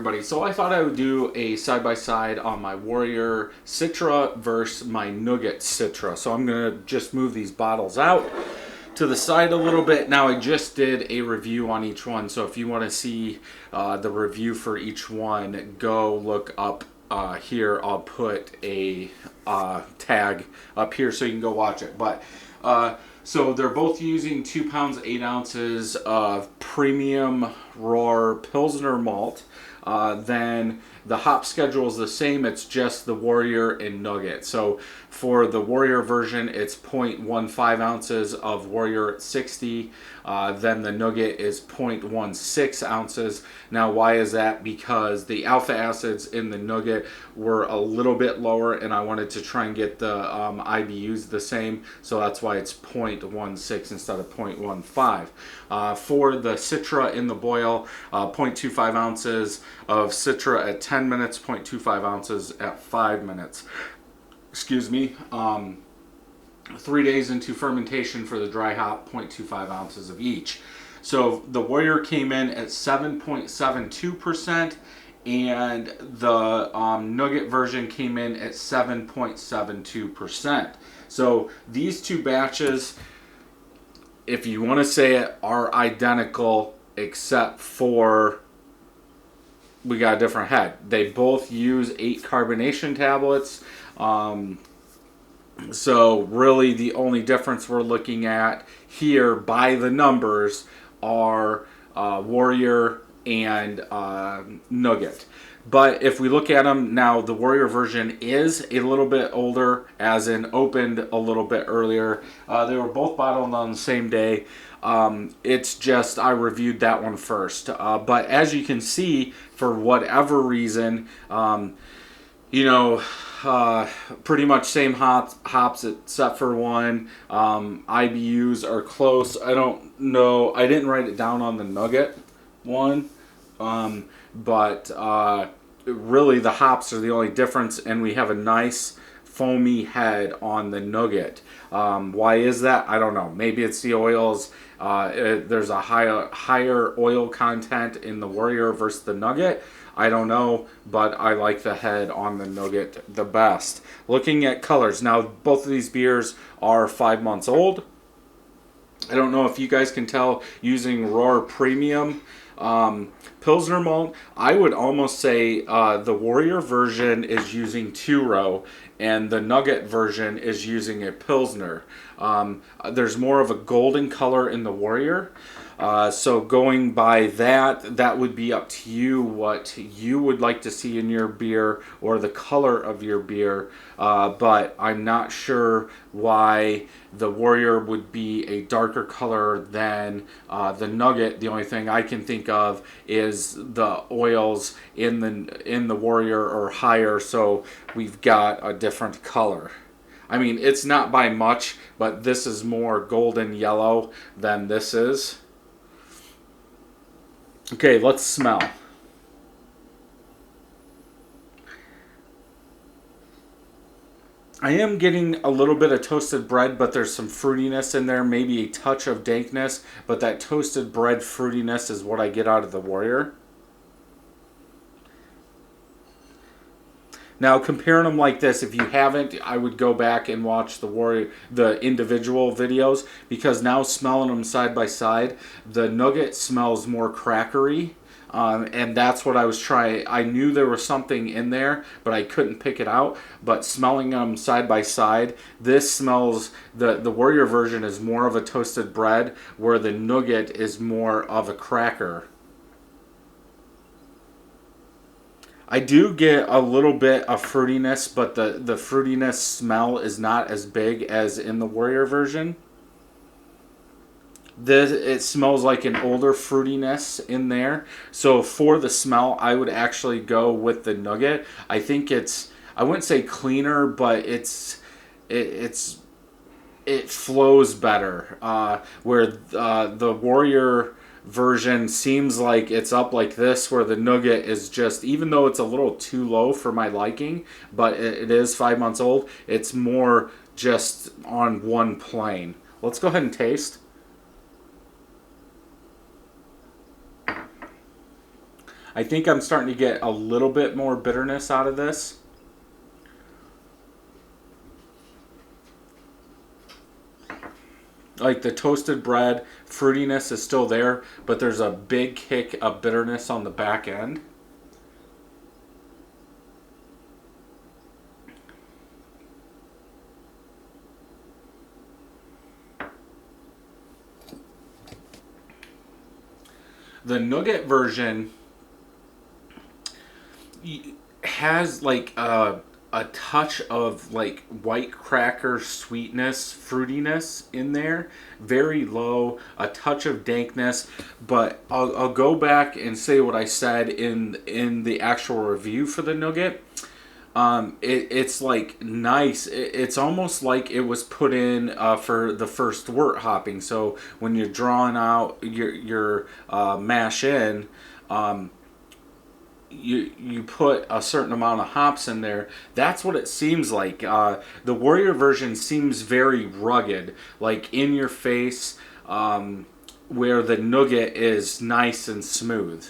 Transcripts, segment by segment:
everybody. So I thought I would do a side-by-side on my Warrior Citra versus my Nugget Citra. So I'm going to just move these bottles out to the side a little bit. Now I just did a review on each one, so if you want to see the review for each one, go look up here. I'll put a tag up here so you can go watch it. But so they're both using 2 pounds 8 ounces of premium raw Pilsner malt. Then the hop schedule is the same. It's just the Warrior and Nugget. So for the Warrior version, it's 0.15 ounces of Warrior at 60. Then the Nugget is 0.16 ounces. Now, why is that? Because the alpha acids in the Nugget were a little bit lower, and I wanted to try and get the IBUs the same. So that's why it's 0.16 instead of 0.15. For the Citra in the boil, 0.25 ounces of Citra at 10 minutes, 0.25 ounces at 5 minutes. Excuse me. 3 days into fermentation for the dry hop, 0.25 ounces of each. So the Warrior came in at 7.72%, and the Nugget version came in at 7.72%. So these two batches, if you want to say it, are identical, except for we got a different head. They both use 8 carbonation tablets. So really the only difference we're looking at here by the numbers are Warrior and Nugget. But if we look at them now, the Warrior version is a little bit older, as in opened a little bit earlier. They were both bottled on the same day. It's just I reviewed that one first. But as you can see, for whatever reason, pretty much same hops except for one. IBUs are close. I don't know. I didn't write it down on the Nugget one. But really the hops are the only difference, and we have a nice foamy head on the Nugget. Why is that? I don't know. Maybe it's the oils. There's a higher oil content in the Warrior versus the Nugget. I don't know, but I like the head on the Nugget the best. Looking at colors. Now, both of these beers are 5 months old. I don't know if you guys can tell using raw premium Pilsner malt. I would almost say the Warrior version is using 2-row, and the Nugget version is using a Pilsner. There's more of a golden color in the Warrior. So going by that, that would be up to you what you would like to see in your beer or the color of your beer. But I'm not sure why the Warrior would be a darker color than the Nugget. The only thing I can think of is the oils in the Warrior are higher, so we've got a different color. I mean, it's not by much, but this is more golden yellow than this is. Okay, let's smell. I am getting a little bit of toasted bread, but there's some fruitiness in there, maybe a touch of dankness, but that toasted bread fruitiness is what I get out of the Warrior. Now, comparing them like this, if you haven't, I would go back and watch the individual videos, because now smelling them side by side, the Nugget smells more crackery, and that's what I was trying. I knew there was something in there, but I couldn't pick it out. But smelling them side by side, this smells, the Warrior version is more of a toasted bread, where the Nugget is more of a cracker. I do get a little bit of fruitiness, but the fruitiness smell is not as big as in the Warrior version. It smells like an older fruitiness in there. So for the smell, I would actually go with the Nugget. I think it's, I wouldn't say cleaner, but it flows better. Where the Warrior version seems like it's up like this, where the Nugget is just, even though it's a little too low for my liking, but it is 5 months old, it's more just on one plane. Let's go ahead and taste. I think I'm starting to get a little bit more bitterness out of this. Like the toasted bread, fruitiness is still there, but there's a big kick of bitterness on the back end. The Nugget version has like a touch of like white cracker sweetness, fruitiness in there. Very low, a touch of dankness. But I'll go back and say what I said in the actual review for the Nugget. It's like nice. It's almost like it was put in for the first wort hopping. So when you're drawing out your mash in, you put a certain amount of hops in there. That's what it seems like. The Warrior version seems very rugged, like in your face, where the Nugget is nice and smooth.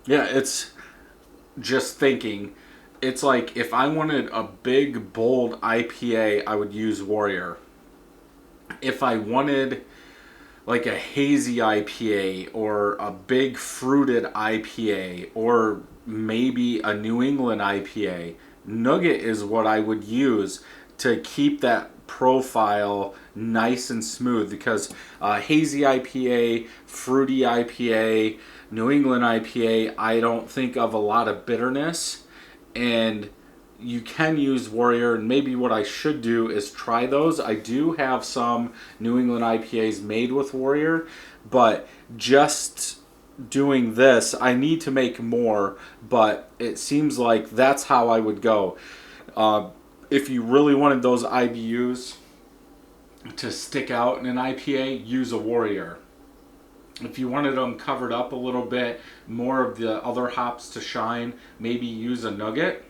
Yeah, it's just thinking. It's like if I wanted a big, bold IPA, I would use Warrior. If I wanted like a hazy IPA or a big fruited IPA or maybe a New England IPA, Nugget is what I would use to keep that profile nice and smooth because hazy IPA, fruity IPA, New England IPA, I don't think of a lot of bitterness, and you can use Warrior, and maybe what I should do is try those. I do have some New England IPAs made with Warrior, but just doing this, I need to make more, but it seems like that's how I would go. If you really wanted those IBUs to stick out in an IPA, use a Warrior. If you wanted them covered up a little bit, more of the other hops to shine, maybe use a Nugget.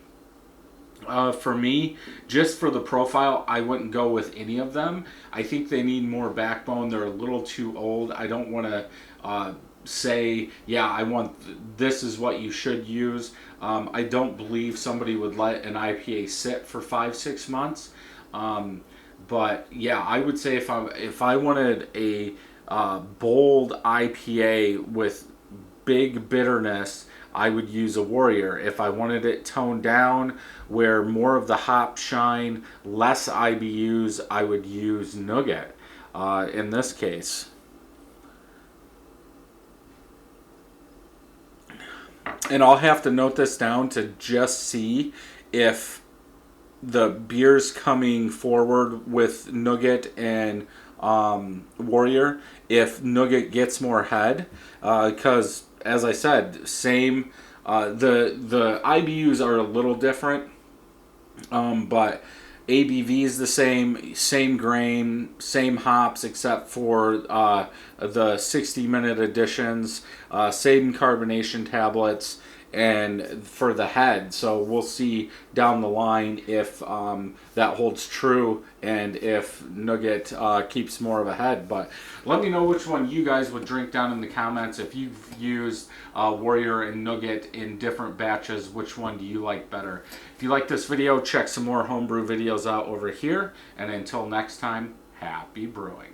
For me, just for the profile, I wouldn't go with any of them. I think they need more backbone. They're a little too old. I don't want to say, yeah, I want this is what you should use. I don't believe somebody would let an IPA sit for 5-6 months. But yeah, I would say if I wanted a bold IPA with big bitterness, I would use a Warrior. If I wanted it toned down, where more of the hops shine, less IBUs, I would use Nugget in this case. And I'll have to note this down to just see if the beers coming forward with Nugget and Warrior, if Nugget gets more head, because as I said, same. The IBUs are a little different, but ABV is the same grain, same hops, except for the 60-minute additions, same carbonation tablets, and for the head. So we'll see down the line if that holds true and if Nugget keeps more of a head. But let me know which one you guys would drink down in the comments. If you've used Warrior and Nugget in different batches, which one do you like better? If you like this video, check some more homebrew videos out over here. And until next time, happy brewing.